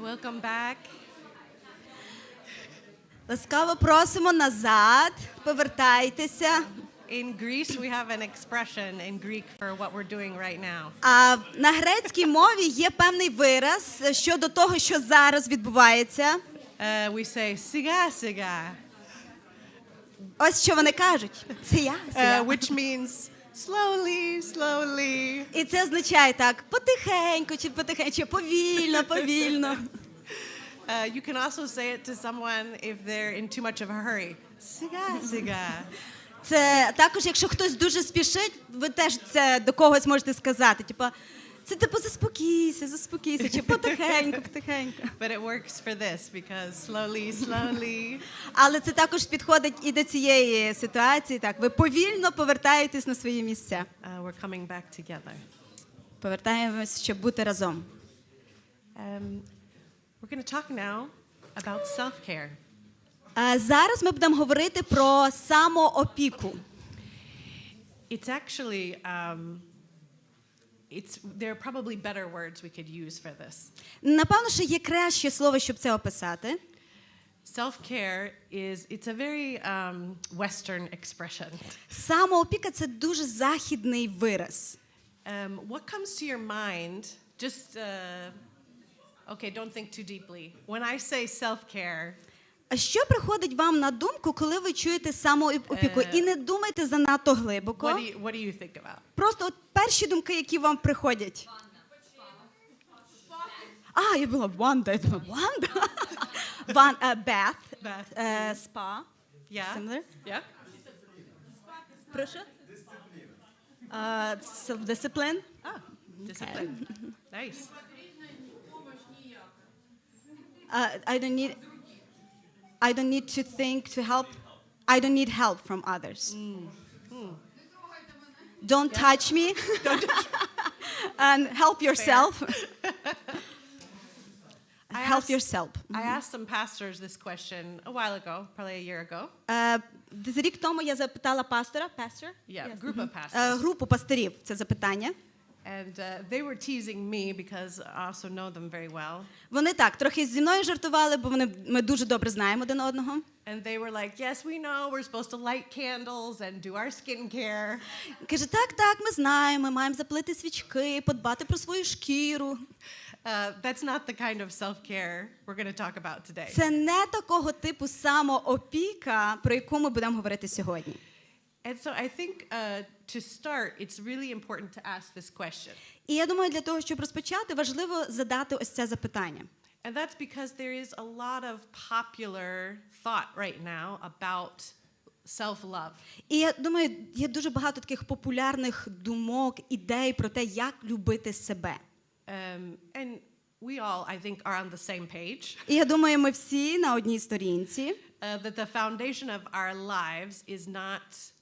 Welcome back. Ласкаво просимо назад, повертайтеся. In Greece, we have an expression in Greek for what we're doing right now. А на грецькій мові є певний вираз щодо того, що зараз відбувається. We say siga siga, Ось що вони кажуть. Сія. which means slowly, slowly. І це означає так, потихеньку, чи потихеньку, чи повільно, повільно. You can also say it to someone if they're in too much of a hurry. Siga siga. Це також, якщо хтось дуже спішить, ви теж це до когось можете сказати. Типа, це типу заспокійся, заспокійся, чи потихеньку, потихеньку. But it works for this because slowly, slowly. Але це також підходить і до цієї ситуації. Так, ви повільно повертаєтесь на свої місця. We're coming back together. Повертаємось, щоб бути разом. We're going to talk now about self-care. Зараз ми будемо говорити про самоопіку. It's actually, there are probably better words we could use for this. Напевно, що є краще слово, щоб це описати. Self-care it's a very Western expression. Самоопіка – це дуже західний вираз. What comes to your mind, just, okay, don't think too deeply. When I say self-care, А що приходить вам на думку, коли ви чуєте самоопіку? І не думайте занадто глибоко. what do you think about? Просто от перші думки, які вам приходять. Я була ванда, ванда. Bath, spa, Yeah? similar. Yeah? Прошу? Self-discipline. Discipline. Nice. I don't need to think to help. I don't need help from others. Don't touch me. And help yourself. Help yourself. I asked some pastors this question a while ago, probably a year ago. Десь рік тому я запитала пастора, Yeah, group of pastors. групу пасторів це запитання. And they were teasing me because I also know them very well. Вони так, трохи зі мною жартували, бо ми дуже добре знаємо один одного. And they were like, yes, we know we're supposed to light candles and do our skincare. Каже, так, ми знаємо, ми маємо запалити свічки, подбати про свою шкіру. That's not the kind of self-care we're going to talk about today. Це не такого типу самоопіка, про яку ми будемо говорити сьогодні. And so I think to start, it's really important to ask this question. І я думаю, для того, щоб розпочати, важливо задати ось це запитання. And that's because there is a lot of popular thought right now about self-love. І я думаю, є дуже багато таких популярних думок, ідей про те, як любити себе. And we all, I think, are on the same page. І я думаю, ми всі на одній сторінці. That the foundation of our lives is not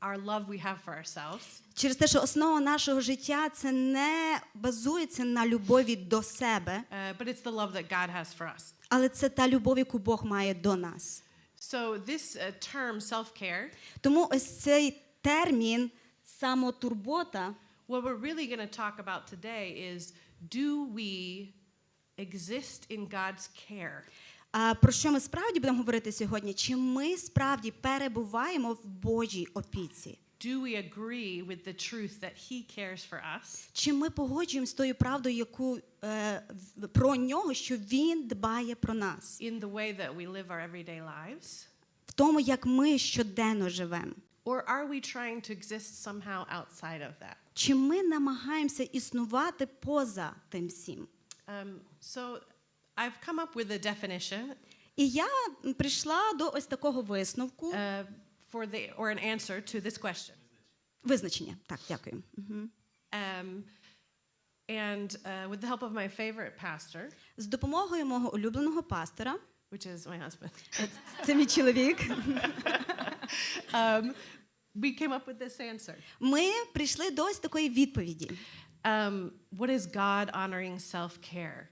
our love we have for ourselves. Через те, що основа нашого життя – це не базується на любові до себе, But it's the love that God has for us. але це та любов, яку Бог має до нас. So this term self-care, Тому ось цей термін самотурбота, what we're really going to talk about today is, do we exist in God's care? про що ми справді будемо говорити сьогодні? Чи ми справді перебуваємо в Божій опіці? Do we agree with the truth that He cares for us? Чи ми погоджуємося з тою правдою, яку про нього, що він дбає про нас? In the way that we live our everyday lives? В тому, як ми щоденно живемо. Or are we trying to exist somehow outside of that? Чи ми намагаємося існувати поза тим всім? So I've come up with a definition. І я прийшла до ось такого висновку. Or an answer to this question. Визначення. Так, дякую. And with the help of my favorite pastor, З допомогою мого улюбленого пастора, which is my husband, це мій чоловік, we came up with this answer. ми прийшли до ось такої відповіді. What is God-honoring self-care?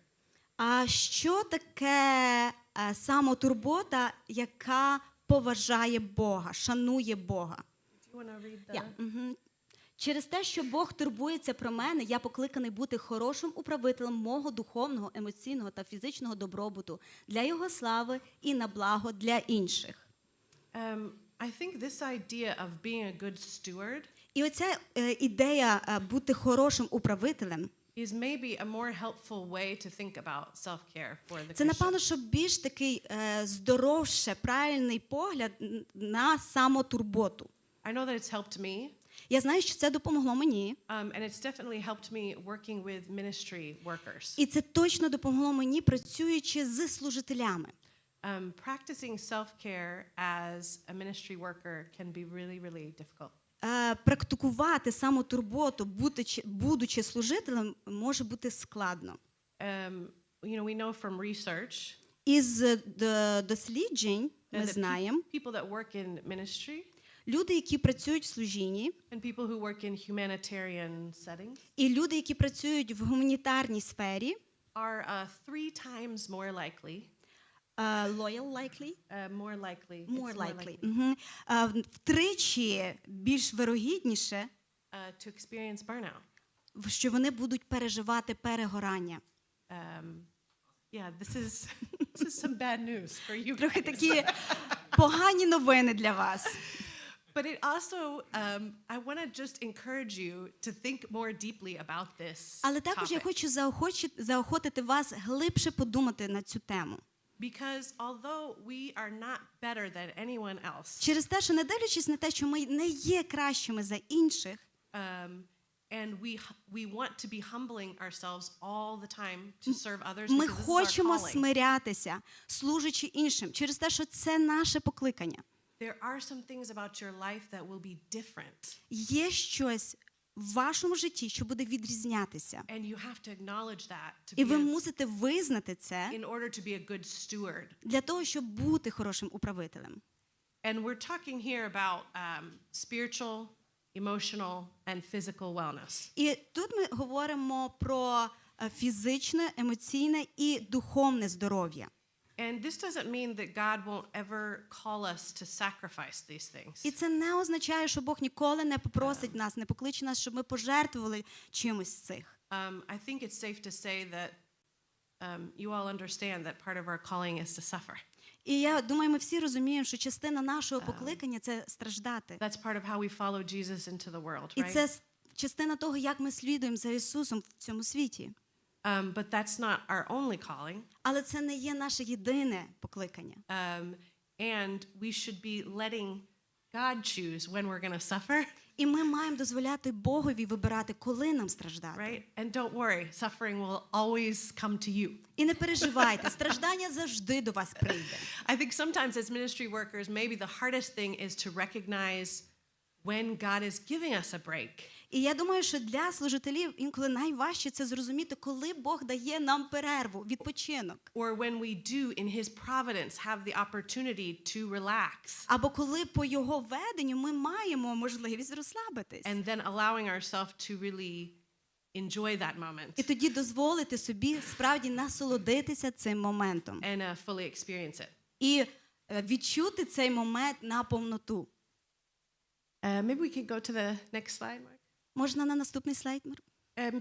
А що таке самотурбота, яка поважає Бога, шанує Бога? Do you want to read the... Через те, що Бог турбується про мене, я покликаний бути хорошим управителем мого духовного, емоційного та фізичного добробуту для Його слави і на благо для інших. I think this idea of being a good steward І оця ідея бути хорошим управителем, is maybe a more helpful way to think about self-care for the це, Christian. напевно, що більш такий здоровше, правильний погляд на самотурботу. I know that it's helped me. Я знаю, що це допомогло мені. And it's definitely helped me working with ministry workers. І це точно допомогло мені, працюючи з служителями. Practicing self-care as a ministry worker can be really, really difficult. Практикувати самотурботу, будучи служителем, може бути складно. We know from research Із досліджень ми знаємо, people that work in ministry люди, які працюють в служінні, and people who work in humanitarian settings і люди, які працюють в гуманітарній сфері, are 3 times more likely more likely, втричі більш вирогідніше, to experience burnout. що вони будуть переживати перегорання. This is some bad news for you Трохи guys. такі погані новини для вас. But it also, I want to just encourage you to think more deeply about this Але також я topic. хочу заохотити вас глибше подумати на цю тему. Because although we are not better than anyone else, Через те, що не дивлячись на те, що ми не є кращими за інших, and we want to be humbling ourselves all the time to serve others ми because this is our хочемо calling. смирятися, служачи іншим, через те, що це наше покликання. There are some things about your life that will be different. Є щось в вашому житті, що буде відрізнятися. And you have to acknowledge that І to ви be мусите визнати це in order to be a good steward. для того, щоб бути хорошим управителем. And we're talking here about spiritual, emotional, and physical wellness. І тут ми говоримо про фізичне, емоційне і духовне здоров'я. And this doesn't mean that God won't ever call us to sacrifice these things. І це не означає, що Бог ніколи не попросить нас, не покличе нас, щоб ми пожертвували чимось з цих. I think it's safe to say that you all understand that part of our calling is to suffer. І я думаю, ми всі розуміємо, що частина нашого покликання – це страждати. That's part of how we follow Jesus into the world, І right? це частина того, як ми слідуємо за Ісусом в цьому світі. But that's not our only calling. Але це не є наше єдине покликання. And we should be letting God choose when we're going to suffer, І ми маємо дозволяти Богові вибирати, коли нам страждати. right? And don't worry, suffering will always come to you. І не переживайте, страждання завжди до вас прийде. I think sometimes as ministry workers, maybe the hardest thing is to recognize when God is giving us a break. І я думаю, що для служителів інколи найважче це зрозуміти, коли Бог дає нам перерву, відпочинок. Or when we do, in His providence, have the opportunity to relax. Або коли по Його веденню ми маємо можливість розслабитись. And then allowing ourselves to really enjoy that І moment тоді дозволити собі справді насолодитися цим моментом. and fully experience it. І відчути цей момент на повноту. Maybe we can go to the next slide, Mark. Можна на наступний слайд, Марк?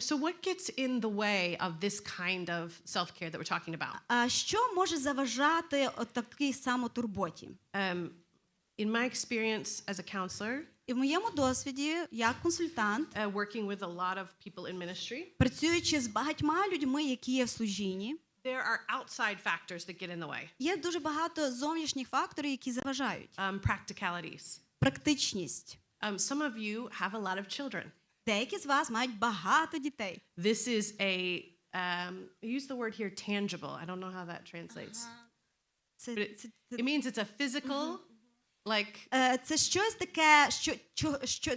So what gets in the way of this kind of self-care that we're talking about? А що може заважати такій самотурботі? In my experience as a counselor, І в моєму досвіді, як консультант, working with a lot of people in ministry, працюючи з багатьма людьми, які є в служінні, there are outside factors that get in the way. є дуже багато зовнішніх факторів, які заважають. Practicalities. Практичність. Some of you have a lot of children. Деякі з вас мають багато дітей. This is use the word here, tangible. I don't know how that translates. It means it's a physical, Це щось таке,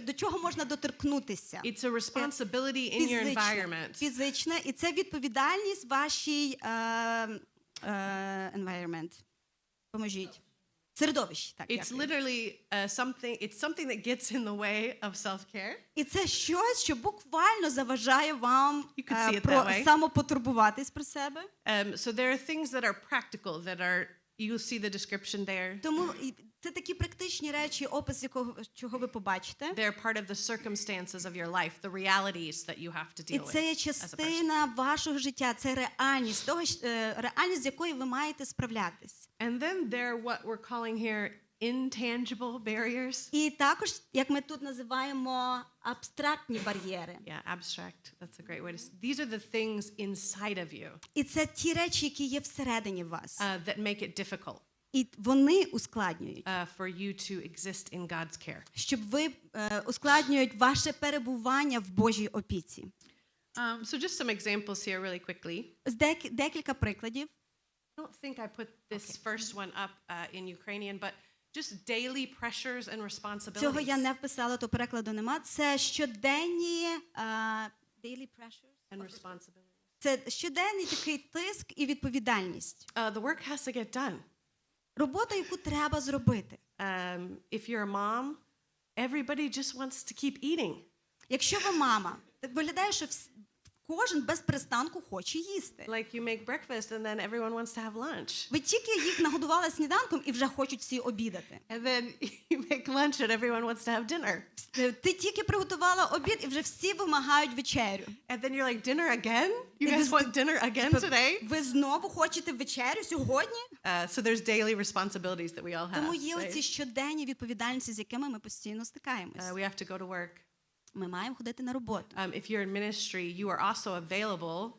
до чого можна доторкнутися. it's a responsibility in your environment. Фізичне, і це відповідальність вашій environment. Поможіть. Середовище, так. It's literally something that gets in the way of self-care. І це щось, що буквально заважає вам You could see it that про way. самопотурбуватись про себе. So there are things that are practical that are You'll see the description there. Тому це такі практичні речі, опис чого ви побачите. They're part of the circumstances of your life, the realities that you have to І deal with. це є as a person. частина вашого життя, це реальність, реальність, з якою ви маєте справлятись. And then there are what we're calling here intangible barriers. І також, як ми тут називаємо, абстрактні бар'єри. Yeah, abstract. That's a great way to say. These are the things inside of you І це ті речі, які є всередині вас. that make it difficult І вони ускладнюють, for you to exist in God's care. щоб ви ускладнюють ваше перебування в Божій опіці. So just some examples here really quickly. Ось декілька прикладів. I don't think I put this first one up in Ukrainian, but just daily pressures and responsibilities. Цього я не вписала, то перекладу нема. Це щоденні daily pressures. And responsibilities. Це щоденний такий тиск і відповідальність. The work has to get done. Робота, яку треба зробити. If you're a mom, everybody just wants to keep eating. Якщо ви мама, так виглядає, що кожен без перестанку хоче їсти. Like you make breakfast and then everyone wants to have lunch. Ви тільки їх нагодували сніданком і вже хочуть всі обідати. And then you make lunch and everyone wants to have dinner. Ти тільки приготувала обід і вже всі вимагають вечерю. And then you're like, dinner again? You guys want dinner again today? Ви знову хочете вечерю сьогодні? So there's daily responsibilities that we all have. Тому є right? оці щоденні відповідальності, з якими ми постійно стикаємось. We have to go to work. Ми маємо ходити на роботу. If you're in ministry, you are also available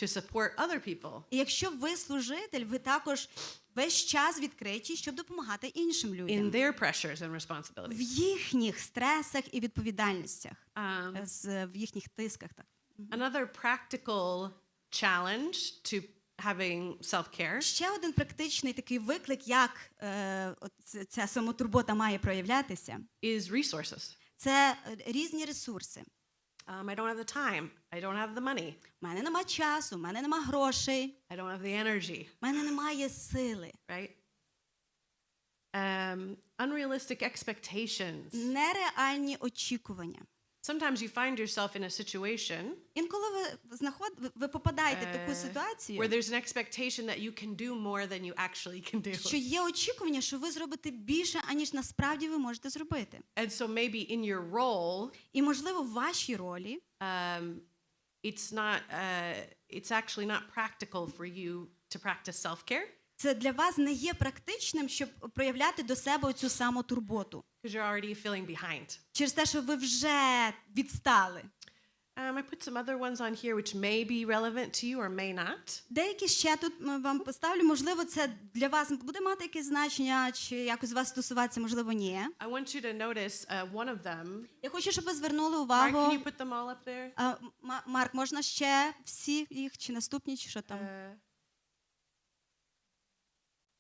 to support other people. І якщо ви служитель, ви також весь час відкриті, щоб допомагати іншим людям. In their pressures and В responsibilities. їхніх стресах і відповідальностях, в їхніх тисках. Так. Another practical challenge to having self-care Ще один практичний такий виклик, як ця самотурбота має проявлятися, is resources. це різні ресурси. I don't have the time. I don't have the money. У мене нема часу, у мене нема грошей, I don't have the energy. у мене немає сили. Right? Unrealistic expectations. Нереальні очікування. Sometimes you find yourself in a situation Інколи ви попадаєте в таку ситуацію, where there's an expectation that you can do more than you actually can do. що є очікування, що ви зробите більше, аніж насправді ви можете зробити. And so maybe in your role, І, можливо, в вашій ролі it's actually not practical for you to practice self-care. це для вас не є практичним, щоб проявляти до себе оцю самотурботу. Because you're already feeling behind. Через те, що ви вже відстали. I put some other ones on here which may be relevant to you or may not. Деякі ще тут вам поставлю. Можливо, це для вас буде мати якесь значення, чи якось вас стосуватися, можливо, ні. I want you to notice one of them. Я хочу, щоб ви звернули Mark, увагу. can you put them all up there? Марк, можна ще всі їх, чи наступні, чи що там?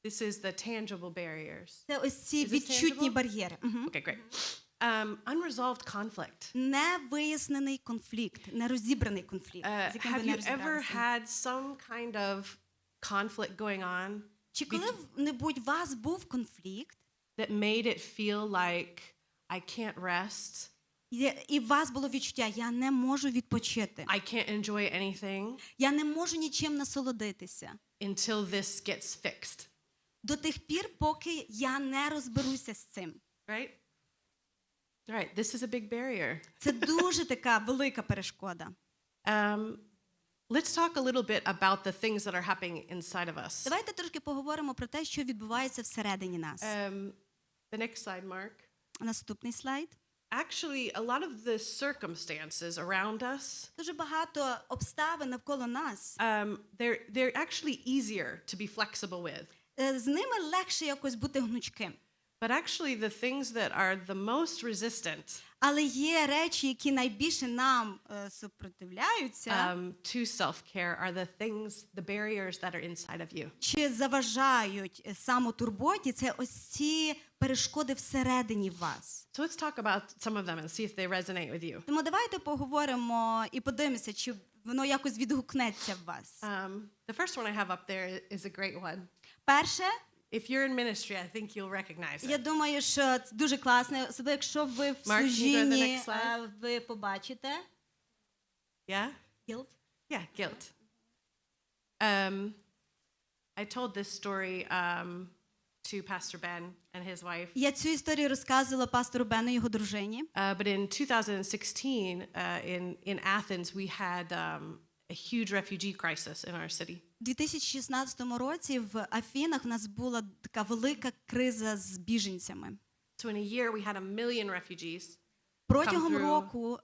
This is the tangible barriers. Це ось ці Is this відчутні tangible? бар'єри. Okay, great. Unresolved conflict. Невияснений конфлікт, нерозібраний конфлікт, з яким ви Have не you ever розібралися. had some kind of conflict going on Чи коли-небудь у вас був конфлікт, that made it feel like I can't rest, і у вас було відчуття, я не можу відпочити, I can't enjoy anything я не можу нічим насолодитися, until this gets fixed, до тих пір, поки я не розберуся з цим. right? Right, this is a big barrier. Це дуже така велика перешкода. Let's talk a little bit about the things that are happening inside of us. Давайте трошки поговоримо про те, що відбувається всередині нас. The next slide, Mark. Наступний слайд. Actually, a lot of the circumstances around us, Дуже багато обставин навколо нас. they're actually easier to be flexible with. З ними легше якось бути гнучким. But actually, the things that are the most resistant Але є речі, які найбільше нам супротивляються, to self-care are the things, the barriers that are inside of you. чи заважають самотурботі, це ось ці перешкоди всередині вас. So let's talk about some of them and see if they resonate with you. Тому давайте поговоримо і подивимося, чи воно якось відгукнеться в вас. The first one I have up there is a great one. Перше, If you're in ministry, I think you'll recognize я it. думаю, що це дуже класно, особливо якщо ви в Mark, can you go to the служінні, next slide? ви побачите. Yeah? Guilt. Yeah, guilt. I told this story to Pastor Ben and his wife. Я цю історію розказувала пастору Бену і його дружині. But in 2016, in Athens, we had a huge refugee crisis in our city. У 2016 році в Афінах в нас була така велика криза з біженцями. So in a year, we had 1 million refugees. Протягом року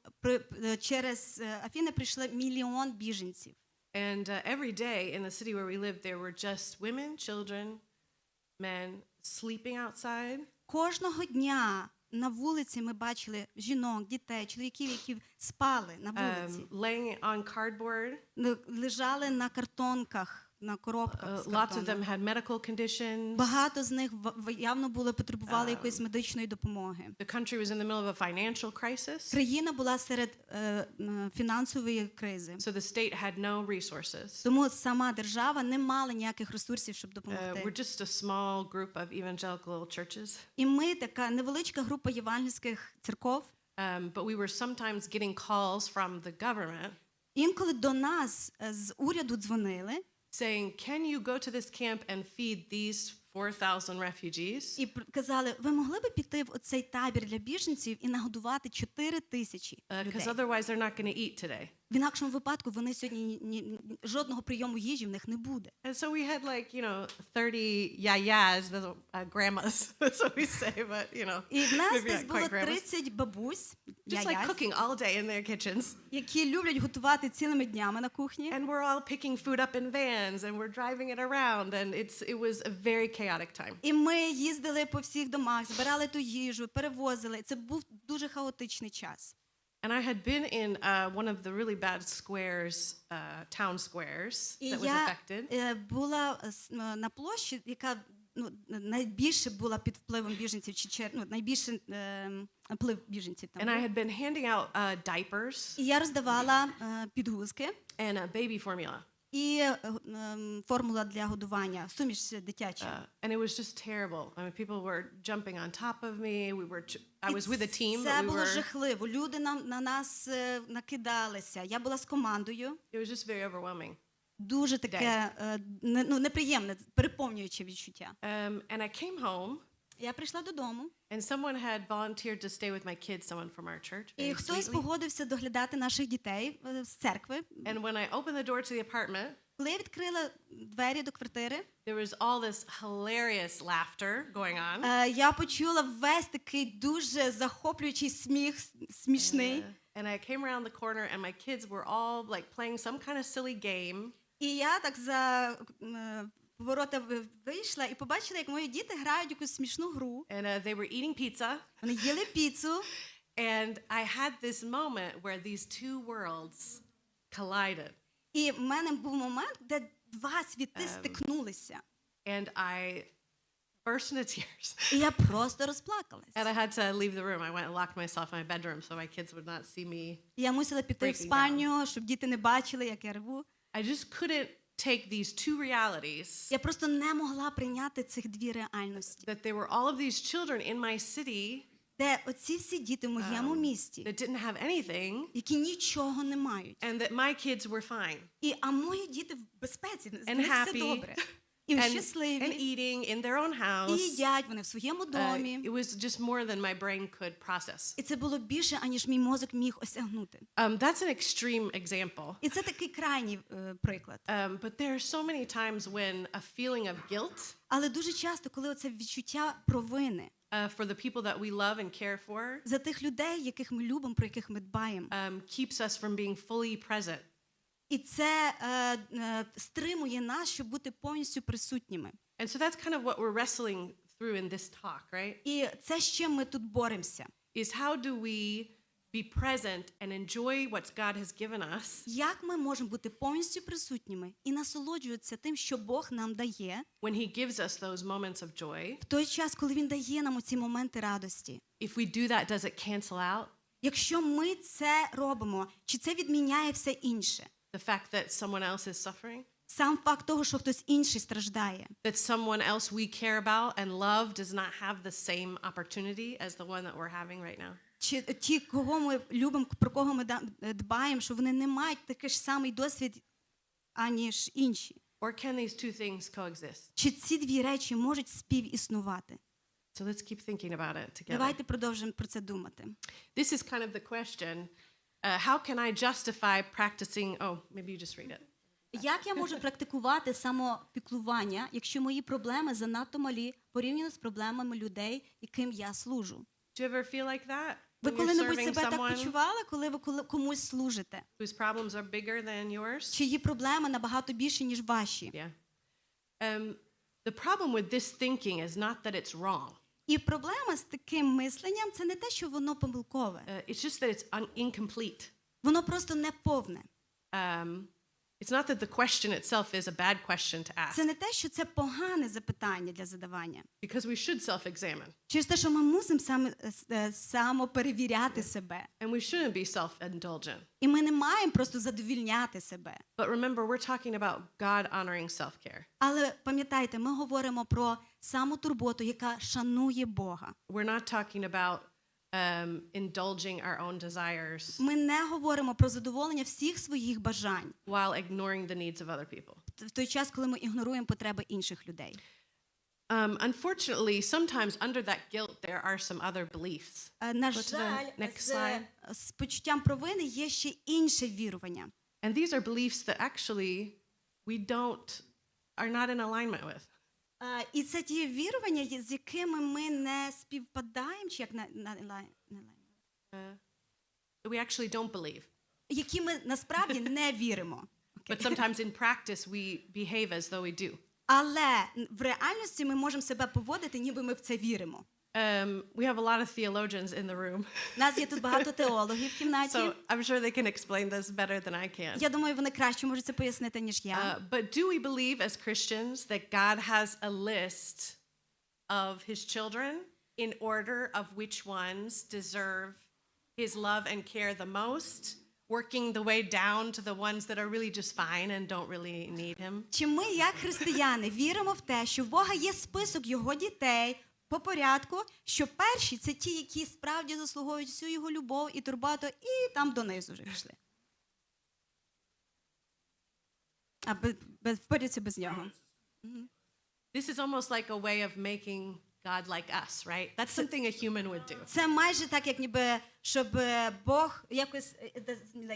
через Афіни прийшло 1 мільйон біженців. And every day in the city where we lived, there were just women, children, men sleeping outside. Кожного дня на вулиці ми бачили жінок, дітей, чоловіків, які спали на вулиці. Laying on cardboard. Лежали на картонках, на коробках з Lots of them картону. had medical conditions. Багато з них явно потребували якоїсь медичної допомоги. The country was in the middle of a financial crisis. Країна була серед фінансової кризи. So the state had no resources. Тому сама держава не мала ніяких ресурсів, щоб We're допомогти. just a small group of evangelical churches. І ми така невеличка група євангельських церков. But we were sometimes getting calls from the government Інколи до нас з уряду дзвонили saying, "Can you go to this camp and feed these 4,000 refugees?" і казали, ви могли би піти в оцей табір для біженців і нагодувати 4,000 Because людей? otherwise they're not going to eat today. В інакшому випадку вони сьогодні жодного прийому їжі в них не буде. And so we had 30 yayas, those grandmas, that's what we say, but І в нас maybe десь not було quite grandmas. 30 бабусь, Just like cooking all day in their kitchens. які люблять готувати цілими днями на кухні. And we're all picking food up in vans and we're driving it around and it was a very chaotic time. І ми їздили по всіх домах, збирали ту їжу, перевозили. Це був дуже хаотичний час. And I had been in one of the really bad squares, town squares that was affected. І я була на площі, яка найбільше була під впливом біженців, найбільше вплив біженців там. And I had been handing out diapers І я роздавала підгузки and baby formula. і формула для годування, суміш дитяча. And it was just terrible. I mean, people were jumping on top of me. I was with a team, Це but we було were. жахливо. Люди на нас накидалися. Я була з командою. It was just very overwhelming. Дуже таке неприємне, переповнююче відчуття. And I came home. Я прийшла додому. And someone had volunteered to stay with my kids, someone from our church. І very хтось sweetly. погодився доглядати наших дітей з церкви. And when I opened the door to the apartment, Коли я відкрила двері до квартири, there was all this hilarious laughter going on. я почула весь такий дуже захоплюючий сміх, смішний. And I came around the corner and my kids were all like playing some kind of silly game. І я так за поворота вийшла і побачила, як мої діти грають якусь смішну гру. And they were eating pizza. Вони їли піцу. And I had this moment where these two worlds collided. І в мене був момент, де два світи стикнулися. And I burst into tears. І я просто розплакалась. And I had to leave the room. I went and locked myself in my bedroom so my kids would not see me. Я мусила піти в спальню, щоб діти не бачили, як я реву. I just couldn't take these two realities. Я просто не могла прийняти цих дві реальності. That there were all of these children in my city Де оці всі діти в моєму місті, that didn't have anything, які нічого не мають. and that my kids were fine А мої діти в безпеці, з and них все happy добре. І and щасливі, eating in their own і house. їдять вони в своєму домі. It was just more than my brain could process. І це було більше, аніж мій мозок міг осягнути. That's an extreme example. І це такий крайній приклад. But there are so many times when a feeling of guilt Але дуже часто, коли оце відчуття провини for the people that we love and care for за тих людей, яких ми любимо, про яких ми дбаємо, keeps us from being fully present. і це стримує нас, щоб бути повністю присутніми. And so that's kind of what we're wrestling through in this talk, right? І це з чим ми тут боремося. Is how do we be present and enjoy what God has given us Як ми можемо бути повністю присутніми і насолоджуватися тим, що Бог нам дає, when He gives us those moments of joy? в той час, коли Він дає нам оці моменти радості. If we do that, does it cancel out Якщо ми це робимо, чи це відміняє все інше? the fact that someone else is suffering? Сам факт того, що хтось інший страждає. That someone else we care about and love does not have the same opportunity as the one that we're having right now? Чи ті, кого ми любимо, про кого ми дбаємо, що вони не мають такий ж самий досвід, аніж інші. Or can these two things coexist? Чи ці дві речі можуть співіснувати? So let's keep thinking about it together. Давайте продовжимо про це думати. This is kind of the question. How can I justify practicing? Oh, maybe you just read it. Як я можу практикувати самопіклування, якщо мої проблеми занадто малі порівняно з проблемами людей, яким я служу? Do you ever feel like that? Ви When you're коли-небудь serving себе так someone почували, коли ви комусь служите? whose problems are bigger than yours? Чиї проблеми набагато більші, ніж ваші? Yeah. The problem with this thinking is not that it's wrong. І проблема з таким мисленням – це не те, що воно помилкове. It's just that it's incomplete. Воно просто неповне. It's not that the question itself is a bad question to ask. Це не те, що це погане запитання для задавання. Because we should self-examine. Через те, що ми мусимо самоперевіряти себе. And we shouldn't be self-indulgent. І ми не маємо просто задовільняти себе. But remember, we're talking about God-honoring self-care. Але пам'ятайте, ми говоримо про самотурботу, яка шанує Бога. We're not talking about indulging our own desires Ми не говоримо про задоволення всіх своїх бажань while ignoring the needs of other people. в той час, коли ми ігноруємо потреби інших людей. Unfortunately, sometimes under that guilt there are some other beliefs. На Go to the жаль, next slide. з почуттям провини є ще інше вірування. And these are beliefs that actually we are not in alignment with. І це ті вірування, з якими ми не співпадаємо, чи як That we actually don't believe. які ми насправді не віримо. But sometimes in practice we behave as though we do. Але в реальності ми можемо себе поводити, ніби ми в це віримо. We have a lot of theologians in the room. У нас є тут багато теологів в кімнаті. So I'm sure they can explain this better than I can. Я думаю, вони краще можуть це пояснити, ніж я. But do we believe as Christians that God has a list of his children in order of which ones deserve his love and care the most, working the way down to the ones that are really just fine and don't really need him? Чи ми, як християни, віримо в те, що в Бога є список його дітей по порядку, що перші – це ті, які справді заслуговують всю його любов і турботу, і там донизу вже пішли. А впоряться без нього. This is almost like a way of making God like us, right? That's something a human would do. Це майже так, як ніби, щоб Бог якось...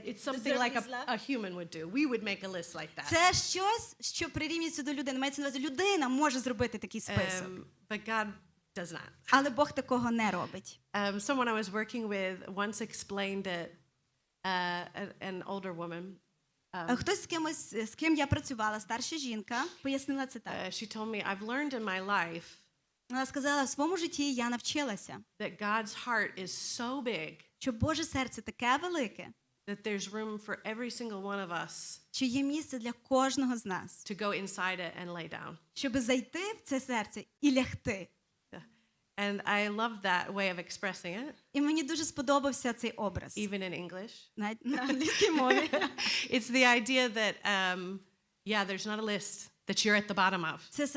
It's something like a human would do. We would make a list like that. Це щось, що прирівнюється до людини. Мається на увазі, людина може зробити такий список. But God does not. Але Бог такого не робить. Someone I was working with once explained it, an older woman. Хтось з ким я працювала, старша жінка, пояснила це так. She told me, I've learned in my life Вона сказала, в своєму житті я навчилася, that God's heart is so big що Боже серце таке велике, that there's room for every single one of us що є місце для кожного з нас, to go inside it and lay down. щоб зайти в це серце і лягти. And I love that way of expressing it. І мені дуже сподобався цей образ. Even in English. Навіть на англійській мові. It's the idea that, there's not a list that you're at the bottom of. Це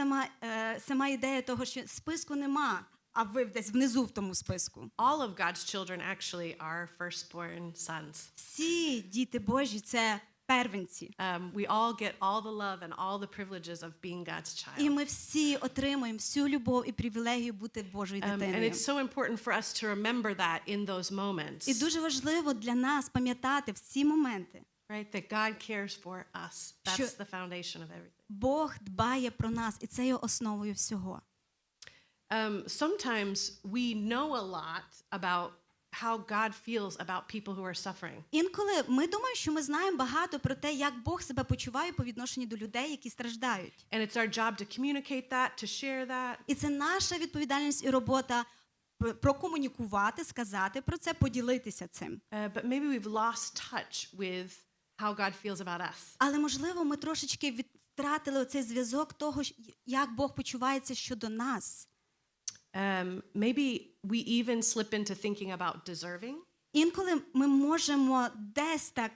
сама ідея того, що списку нема, а ви десь внизу в тому списку. All of God's children actually are firstborn sons. Всі діти Божі – це первенці. We all get all the love and all the privileges of being God's child. І ми всі отримуємо всю любов і привілегію бути Божою And дитиною. it's so important for us to remember that in those moments. І дуже важливо для нас пам'ятати в ці моменти, Right, that God cares for us. That's the foundation of everything. Бог дбає про нас, і це є основою всього. Sometimes we know a lot about how God feels about people who are suffering. Інколи ми думаємо, що ми знаємо багато про те, як Бог себе почуває по відношенню до людей, які страждають. And it's our job to communicate that, to share that. І це наша відповідальність і робота прокомунікувати, сказати про це, поділитися цим. But maybe we've lost touch with how God feels about us. Але, можливо, ми трошечки втратили оцей зв'язок того, як Бог почувається щодо нас. Maybe we even slip into thinking about deserving. Інколи ми можемо десь так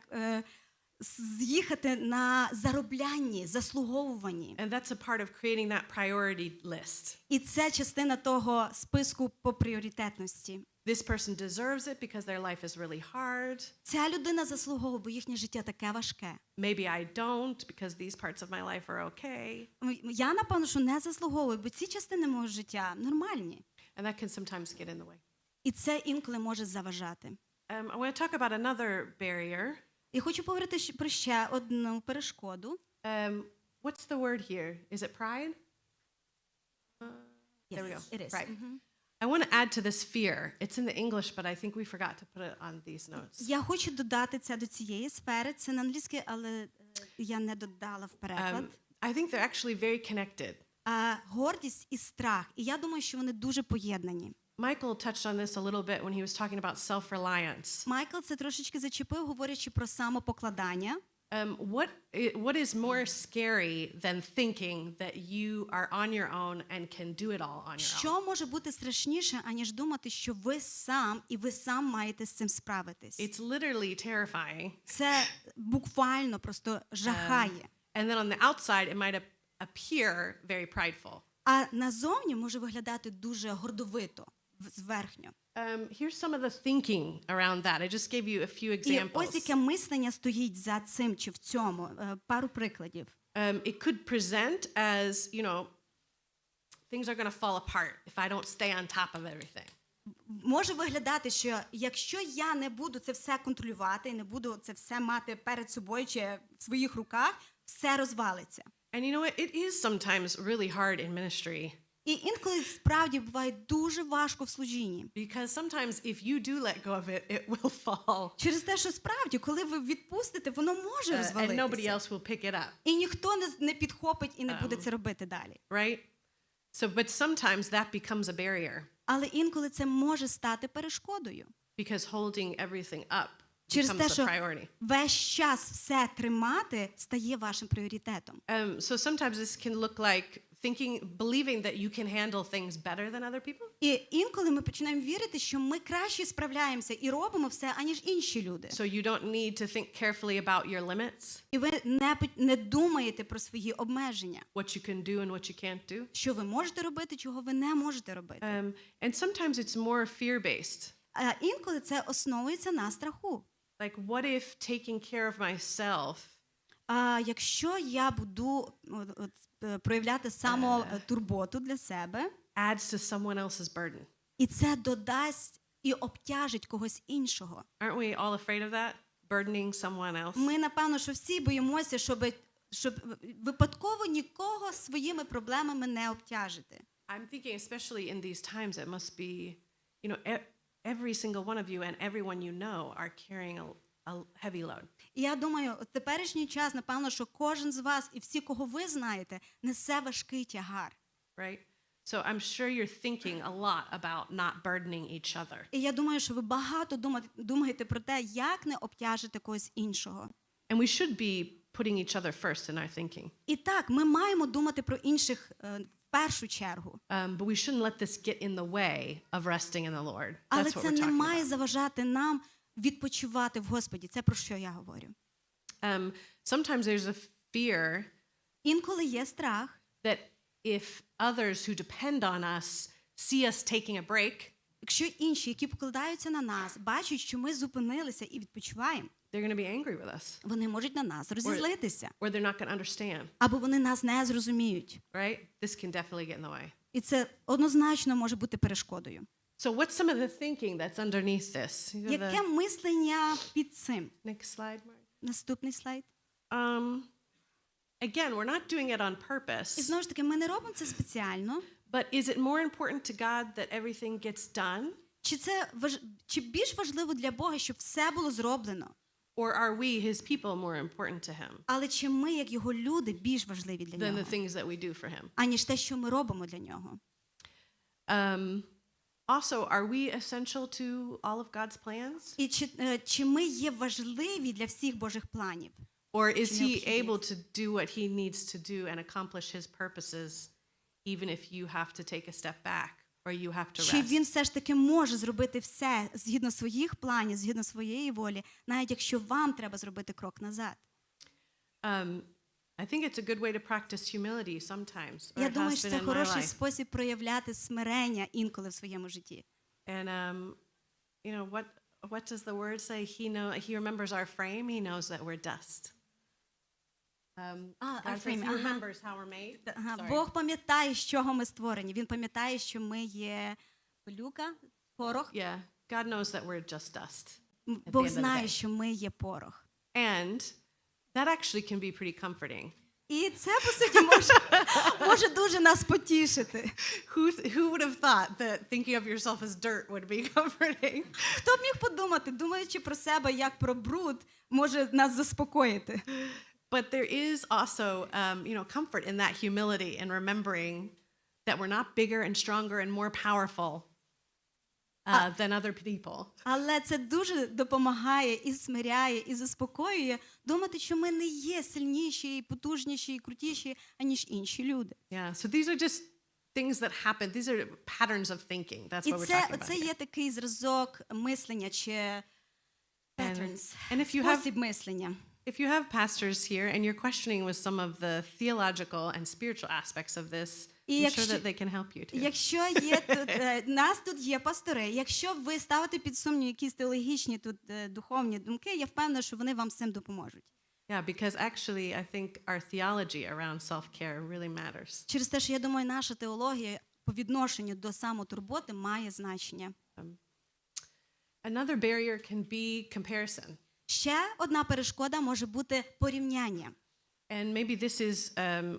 з'їхати на зароблянні, заслуговуванні. And that's a part of creating that priority list. І це частина того списку по пріоритетності. this person deserves it because their life is really hard. Ця людина заслуговує, бо їхнє життя таке важке. Maybe I don't because these parts of my life are okay. Я, напевно, що не заслуговую, бо ці частини мого життя нормальні. And that can sometimes get in the way. І це інколи може заважати. I want to talk about another barrier. І хочу поговорити про ще одну перешкоду. What's the word here? Is it pride? There we go. It is. Pride. I want to add to this fear. It's in the English, but I think we forgot to put it on these notes. Я хочу додати це до цієї сфери. Це на англійській, але я не додала в переклад. I think they're actually very connected. Гордість і страх. І я думаю, що вони дуже поєднані. Michael touched on this a little bit when he was talking about self-reliance. Майкл це трошечки зачепив, говорячи про самопокладання. What is more scary than thinking that you are on your own and can do it all on your own? Що може бути страшніше, аніж думати, що ви сам і ви сам маєте з цим справитись? It's literally terrifying. Це буквально просто жахає. And then on the outside, it might appear very prideful. А назовні може виглядати дуже гордовито, зверхньо. Here's some of the thinking around that. I just gave you a few І examples. ось яке мислення стоїть за цим чи в цьому. Пару прикладів. It could present as, you know, things are going to fall apart if I don't stay on top of everything. Може виглядати, що якщо я не буду це все контролювати і не буду це все мати перед собою чи в своїх руках, все розвалиться. And you know what? It is sometimes really hard in ministry. І інколи справді буває дуже важко в служінні. Because sometimes if you do let go of it, it will fall. Через те, що справді, коли ви відпустите, воно може And nobody розвалитися. else will pick it up. І ніхто не підхопить і не буде це робити далі. Right? So, but sometimes that becomes a barrier. Але інколи це може стати перешкодою. Because holding everything up Через becomes те, a що priority. весь час все тримати стає вашим пріоритетом. So sometimes this can look like believing that you can handle things better than other people. І інколи ми починаємо вірити, що ми краще справляємося і робимо все, аніж інші люди. So you don't need to think carefully about your limits, І ви не думаєте про свої обмеження. what you can do and what you can't do. Що ви можете робити, чого ви не можете робити. And sometimes it's more fear-based. А інколи це основується на страху. Like, what if taking care of myself Якщо я буду проявляти самотурботу для себе, adds to someone else's burden? і це додасть і обтяжить когось іншого. Aren't we all afraid of that? Burdening someone else? Ми, напевно, що всі боїмося, щоб випадково нікого своїми проблемами не обтяжити. I'm thinking, especially in these times, it must be, you know, every single one of you and everyone you know are carrying a heavy load. І я думаю, в теперішній час, напевно, що кожен з вас і всі, кого ви знаєте, несе важкий тягар. Right? So I'm sure you're thinking a lot about not burdening each other. І я думаю, що ви багато думаєте про те, як не обтяжити когось іншого. And we should be putting each other first in our thinking. І так, ми маємо думати про інших в першу чергу. But we shouldn't let this get in the way of resting in the Lord. Але That's what це we're не talking має about. заважати нам відпочивати в Господі. Це про що я говорю. Sometimes there's a fear Інколи є страх, that if others who depend on us see us taking a break, якщо інші, які покладаються на нас, бачать, що ми зупинилися і відпочиваємо, they're going to be angry with us, вони можуть на нас розізлитися. or they're not going to understand. Або вони нас не зрозуміють. Right? This can definitely get in the way. І це однозначно може бути перешкодою. So what's some of the thinking that's underneath this? You have Яке мислення під цим? next slide, Mark. Наступний слайд. Again, we're not doing it on І purpose, знову ж таки, ми не робимо це спеціально. but is it more important to God that everything gets done, Чи більш важливо для Бога, щоб все було зроблено? or are we, His people, more important to Him Але чи ми, як його люди, більш важливі для than нього, the things that we do for Him? аніж те, що ми робимо для нього? Also, are we essential to all of God's plans? І чи ми є важливі для всіх Божих планів? Or is He необхідність? able to do what He needs to do and accomplish His purposes, even if you have to take a step back or you have to Чи він rest? все ж таки може зробити все згідно своїх планів, згідно своєї волі, навіть якщо вам треба зробити крок назад? I think it's a good way to practice humility sometimes. Or Я it думаю, has що been це in my хороший life. спосіб проявляти смирення інколи в своєму житті. And you know, what does the word say? He remembers our frame. He knows that we're dust. Our God says frame, he remembers how we're made. Sorry. Бог пам'ятає, з чого ми створені. Він пам'ятає, що ми є пилюка, порох. Yeah, God knows that we're just dust. the Бог end of the знає, day. що ми є порох. And that actually can be pretty comforting. І це, по суті, може дуже нас потішити. Who would have thought that thinking of yourself as dirt would be comforting? Хто б міг подумати, думаючи про себе як про бруд, може нас заспокоїти. But there is also, comfort in that humility and remembering that we're not bigger and stronger and more powerful than other people. Але це дуже допомагає і смиряє, і заспокоює думати, що ми не є сильніші, і потужніші, і крутіші, аніж інші люди. Yeah, so these are just things that happen. These are patterns of thinking. That's І what we're talking about. це є такий зразок мислення чи patterns, And if you спосіб мислення. If you have pastors here and you're questioning with some of the theological and spiritual aspects of this, I'm sure that they can help you too. Якщо є тут, нас тут є пастори, якщо ви ставите під сумнів якісь теологічні тут духовні думки, я впевнена, що вони вам з цим допоможуть. Yeah, because actually I think our theology around self-care really matters. Через те, що я думаю, наша теологія по відношенню до самотурботи має значення. Another barrier can be comparison. Ще одна перешкода може бути порівняння. And maybe this is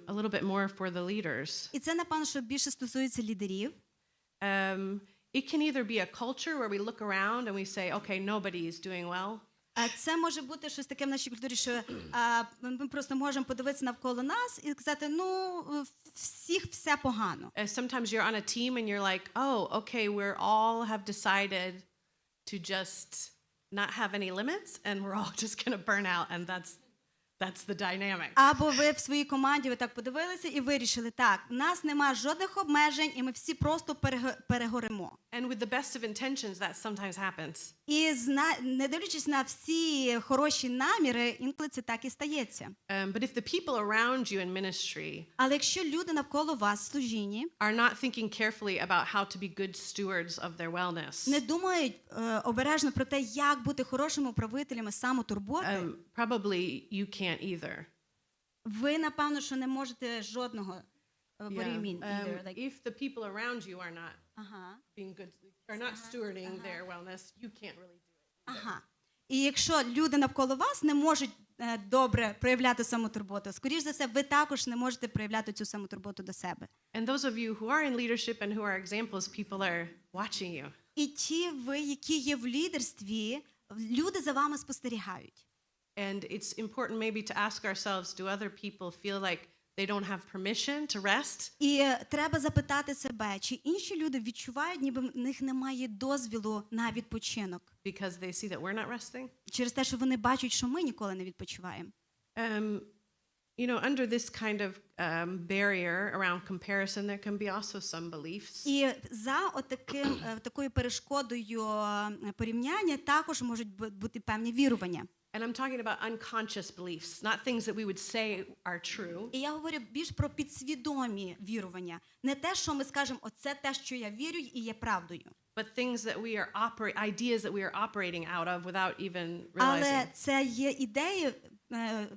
a little bit more for the leaders. І це, напевно, що більше стосується лідерів. It can either be a culture where we look around and we say, okay, nobody is doing well. Це може бути щось таке в нашій культурі, що ми просто можемо подивитися навколо нас і сказати, ну, всіх все погано. Sometimes you're on a team and you're like, oh, okay, we're all have decided to just not have any limits and we're all just going to burn out, and that's the dynamic. Або ви в своїй команді ви так подивилися і вирішили, так, в нас нема жодних обмежень і ми всі просто перегоримо. And with the best of intentions, that sometimes happens. І не дивлячись на всі хороші наміри, інколи це так і стається. But if the people around you in ministry Але якщо люди навколо вас в служінні are not thinking carefully about how to be good stewards of their wellness, не думають обережно про те, як бути хорошими управителями самотурботи, probably you can't either. ви, напевно, що не можете жодного порівняння. If the people around you are not being good, are not stewarding their wellness, you can't really do it. І якщо люди навколо вас не можуть добре проявляти самотурботу, скоріш за все, ви також не можете проявляти цю самотурботу до себе. And those of you who are in leadership and who are examples, people are watching you. І ті ви, які є в лідерстві, люди за вами спостерігають. And it's important maybe to ask ourselves, do other people feel like they don't have permission to rest? І треба запитати себе, чи інші люди відчувають, ніби в них немає дозвілу на відпочинок. Because they see that we're not resting? Через те, що вони бачать, що ми ніколи не відпочиваємо. Under this kind of barrier around comparison, there can be also some beliefs. І за такою перешкодою порівняння також можуть бути певні вірування. And I'm talking about unconscious beliefs, not things that we would say are true. І я говорю більш про підсвідомі вірування. Не те, що ми скажемо, оце те, що я вірю і є правдою. But things that we are ideas that we are operating out of without even realizing. Але це є ідеї,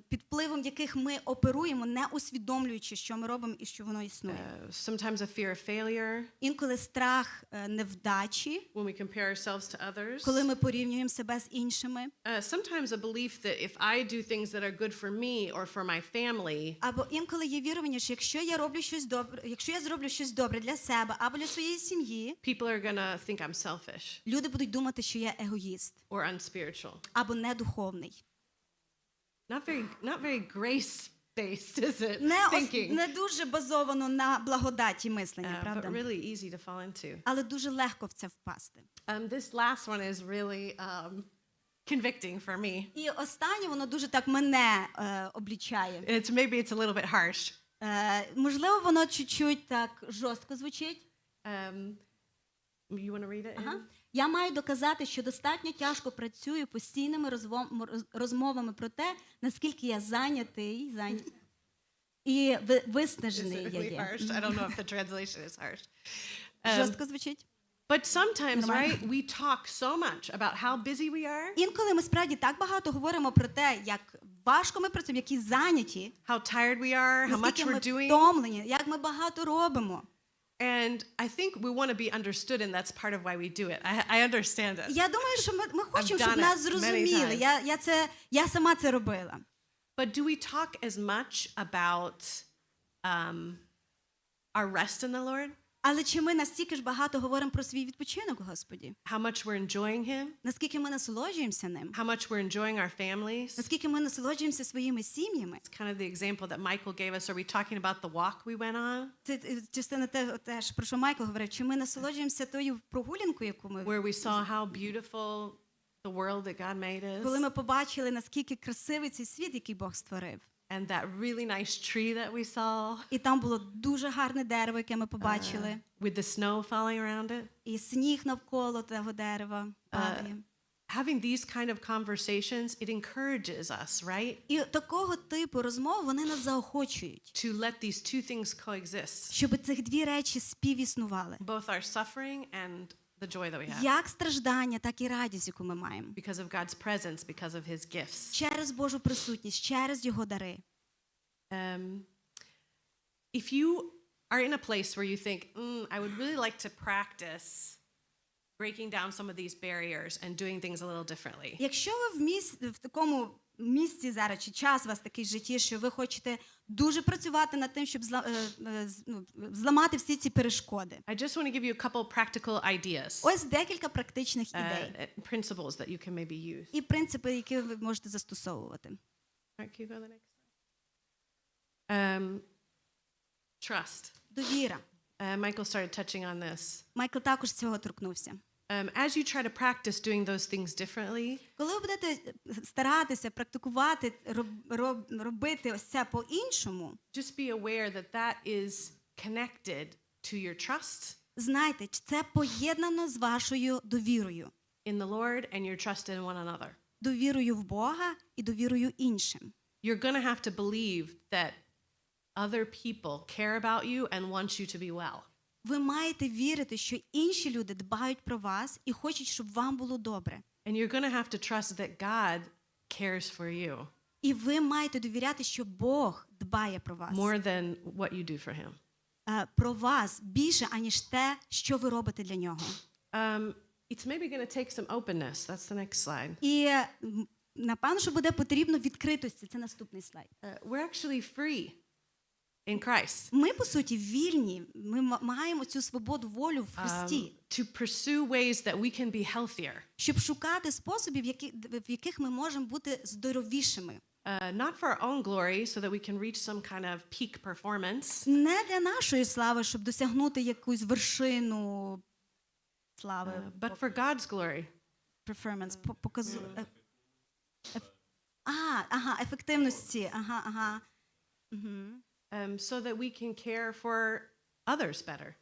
під впливом яких ми оперуємо, не усвідомлюючи, що ми робимо і що воно існує. Sometimes a fear of failure. Інколи страх невдачі, When we compare ourselves to others. коли ми порівнюємо себе з іншими. Sometimes a belief that if I do things that are good for me or for my family. Або інколи є вірування, що якщо я зроблю щось добре для себе або для своєї сім'ї, People are gonna think I'm selfish. люди будуть думати, що я егоїст. Or unspiritual. Або недуховний. Not very grace-based, is it? Thinking. Не дуже базовано на благодаті мислення, правда? But really easy to fall into. Але дуже легко в це впасти. This last one is really convicting for me. І останнє, воно дуже так мене облічає. Maybe it's a little bit harsh. Можливо, воно чуть-чуть так жорстко звучить. You want to read it? Я маю доказати, що достатньо тяжко працюю постійними розмовами про те, наскільки я зайнятий і виснажений я є. I don't know if the translation is harsh. Жорстко звучить? But sometimes, Нормально. right, we talk so much about how busy we are, Інколи ми справді так багато говоримо про те, як важко ми працюємо, які зайняті, how tired we are, how much наскільки ми we're doing. втомлені, як ми багато робимо. And I think we want to be understood, and that's part of why we do it. I understand it. Я думаю, що ми хочемо, done щоб нас it many зрозуміли. Я сама це робила. But do we talk as much about our rest in the Lord? Але чи ми настільки ж багато говоримо про свій відпочинок у Господі? How much we're enjoying Him? Наскільки ми насолоджуємося ним? How much we're enjoying our families? Наскільки ми насолоджуємося своїми сім'ями? It's kind of the example that Michael gave us. Are we talking about the walk we went on? Це частина теж, про що Майкл говорив. Чи ми насолоджуємося тою прогулянкою, яку ми... Where we saw how beautiful the world that God made Коли is? ми побачили, наскільки красивий цей світ, який Бог створив. And that really nice tree that we saw І там було дуже гарне дерево, яке ми побачили. with the snow falling around it? І сніг навколо того дерева падає. Having these kind of conversations, it encourages us, right? І такого типу розмов, вони нас заохочують, To let these two things coexist. щоб цих дві речі співіснували. Both our suffering and the joy that we have. Як страждання, так і радість, яку ми маємо. Because of God's presence, because of His gifts. Через Божу присутність, через Його дари. If you are in a place where you think, I would really like to practice breaking down some of these barriers and doing things a little differently. Якщо ви в такому місці зараз, чи час у вас такий в житті, що ви хочете дуже працювати над тим, щоб зламати всі ці перешкоди. I just want to give you a couple practical ideas. Ось декілька практичних ідей. Principles that you can maybe use. І принципи, які ви можете застосовувати. All right, can you go to the next slide? Trust. Довіра. Michael started touching on this. Майкл також цього торкнувся. As you try to practice doing those things differently, Коли ви будете старатися практикувати, робити ось це по-іншому, just be aware that that is connected to your trust знайте, це поєднано з вашою довірою. in the Lord and your trust in one another. Довірою в Бога і довірою іншим. You're going to have to believe that other people care about you and want you to be well. Ви маєте вірити, що інші люди дбають про вас і хочуть, щоб вам було добре. And you're going to have to trust that God cares for you І ви маєте довіряти, що Бог дбає про вас. more than what you do for him. Про вас більше, аніж те, що ви робите для нього. It's maybe going to take some openness. That's the next slide. І напевно, що буде потрібно відкритості. Це наступний слайд. We're actually free in Christ. Ми, по суті, вільні. Ми маємо цю свободу, волю в Христі. To pursue ways that we can be healthier. Щоб шукати способів, в яких ми можемо бути здоровішими. Not for our own glory, so that we can reach some kind of peak performance. Не для нашої слави, щоб досягнути якусь вершину слави. But for God's glory. Performance, ефективності. So that we can care for others better.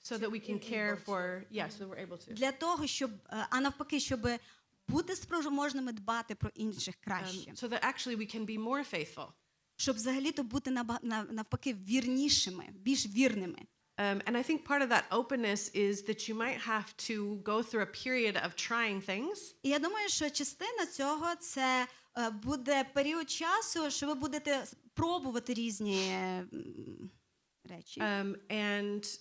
So that we can care for, yes, so we're able to. Для того, щоб, навпаки, щоб бути спроможними дбати про інших краще. So that actually we can be more faithful. Щоб взагалі-то бути навпаки вірнішими, більш вірними. And I think part of that openness is that you might have to go through a period of trying things. І я думаю, що частина цього це буде період часу, що ви будете пробувати різні речі. And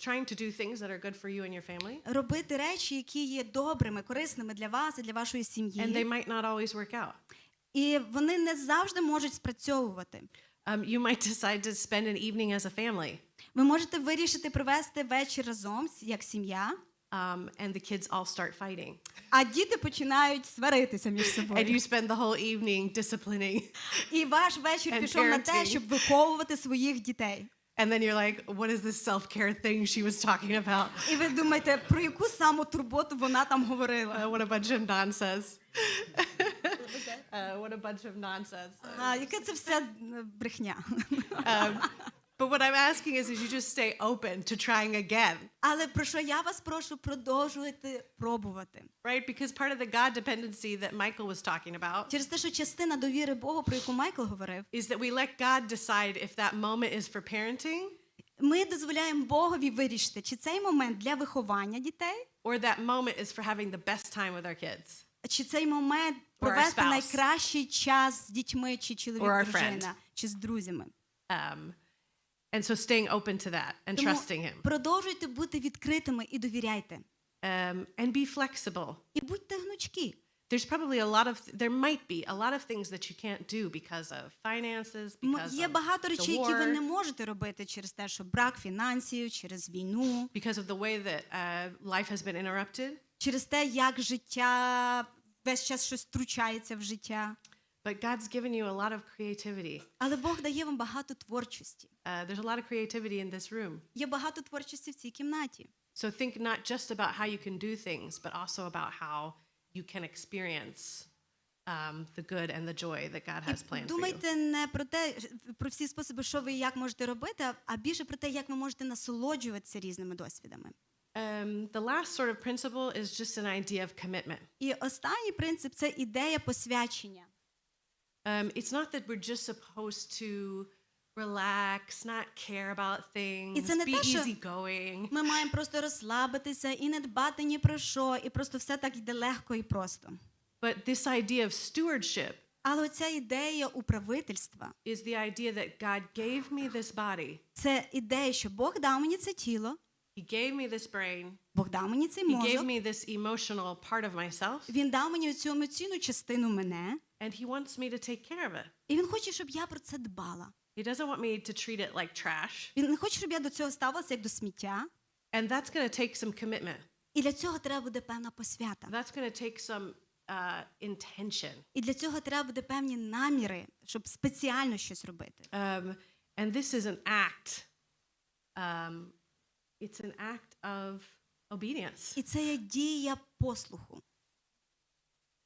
trying to do things that are good for you and your family. Робити речі, які є добрими, корисними для вас і для вашої сім'ї. And they might not always work out. І вони не завжди можуть спрацьовувати. You might decide to spend an evening as a family. Ви можете вирішити провести вечір разом, як сім'я. And the kids all start fighting. А діти починають сваритися між собою. And you spend the whole evening disciplining. І ваш вечір пішов на те, щоб виховувати своїх дітей. And then you're like, what is this self-care thing she was talking about? І ви думаєте, про яку самотурботу вона там говорила? What a bunch of nonsense. What a bunch of nonsense. Яка це вся брехня? But what I'm asking is you just stay open to trying again. Але про що я вас прошу продовжувати пробувати. Right? Because part of the God dependency that Michael was talking about Через те, що частина довіри Богу, про яку Майкл говорив, is that we let God decide if that moment is for parenting Ми дозволяємо Богові вирішити, чи цей момент для виховання дітей, or that moment is for having the best time with our kids. чи цей момент провести найкращий час з дітьми, чи чоловік, дружина, чи з друзями. And so staying open to that and trusting him. Продовжуйте бути відкритими і довіряйте. And be flexible. І будьте гнучкі. There might be a lot of things that you can't do because of finances, because Є of багато речей, the які ви war, не можете робити через те, що брак фінансів, через війну, because of the way that life has been interrupted. через те, як життя, весь час щось втручається в життя. But God's given you a lot of creativity. Але Бог дає вам багато творчості. There's a lot of creativity in this room. Є багато творчості в цій кімнаті. So think not just about how you can do things, but also about how you can experience the good and the joy that God has planned for you. Думайте не про те, про всі способи, що ви і як можете робити, а більше про те, як ви можете насолоджуватися різними досвідами. The last sort of principle is just an idea of commitment. І останній принцип – це ідея посвячення. It's not that we're just supposed to relax, not care about things, be easygoing. Ми маємо просто розслабитися і не дбати ні про що, і просто все так йде легко і просто. But this idea of stewardship Але оця ідея управительства is the idea that God gave me this body. Це ідея, що Бог дав мені це тіло, He gave me this brain. Бог дав мені цей He gave мозок, me this emotional part of myself. Він дав мені цю емоційну частину мене, And he wants me to take care of it. і Він хоче, щоб я про це дбала. He doesn't want me to treat it like trash. Він не хоче, щоб я до цього ставилася як до сміття. And that's going to take some commitment. І для цього треба буде певна посвята. That's going to take some intention. І для цього треба буде певні наміри, щоб спеціально щось робити. And this is an act. It's an act of obedience. І це є дія послуху.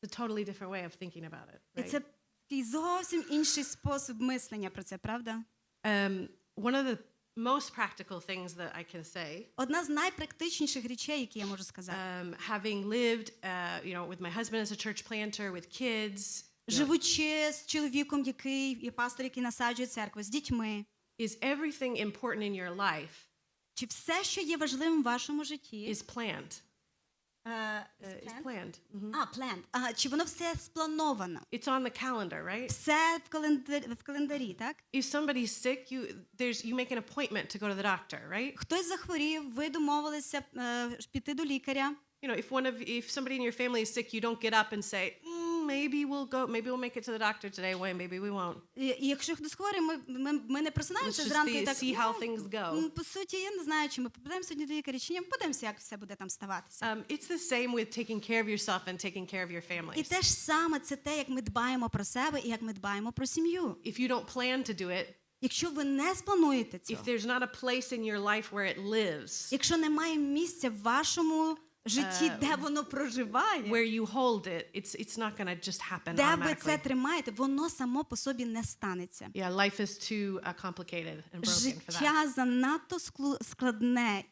It's a totally different way of thinking about it. І Right? це такий зовсім інший спосіб мислення про це, правда? One of the most practical things that I can say, Одна з найпрактичніших речей, які я можу сказати. having lived, with my husband as a church planter, with kids, Живучи з чоловіком, який є пастор, який насаджує церкву, з дітьми. is everything important in your life Чи все, що є важливим в вашому житті, is planned? Is planned. planned. Чи воно все сплановано? It's on the calendar, right? Все в календарі, так? If somebody's sick, you make an appointment to go to the doctor, right? Хтось захворів, ви домовилися піти до лікаря. If somebody in your family is sick, you don't get up and say, maybe we'll make it to the doctor today, maybe we won't. І якщо хтось хворий, ми не просинаємося Let's зранку just і так, see how things go. по суті, я не знаю, чи ми попадемо сьогодні до лікаря, чи ні, подивимося, як все буде там ставатися. It's the same with taking care of yourself and taking care of your І families. те ж саме, це те, як ми дбаємо про себе і як ми дбаємо про сім'ю. If you don't plan to do it, Якщо ви не сплануєте цього, if there's not a place in your life where it lives, якщо немає місця в вашому житті, де воно проживає, where you hold it, it's not going to just happen де ви це automatically. тримаєте, воно само по собі не станеться. Yeah, life is too complicated and broken for that. Життя занадто складне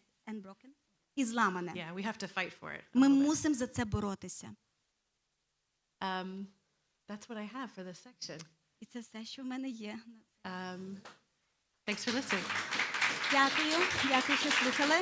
і зламане. Yeah, we have to fight for it. Ми мусимо за це боротися. That's what I have for this section. І це все, що в мене є. Thanks for listening. Дякую, що слухали.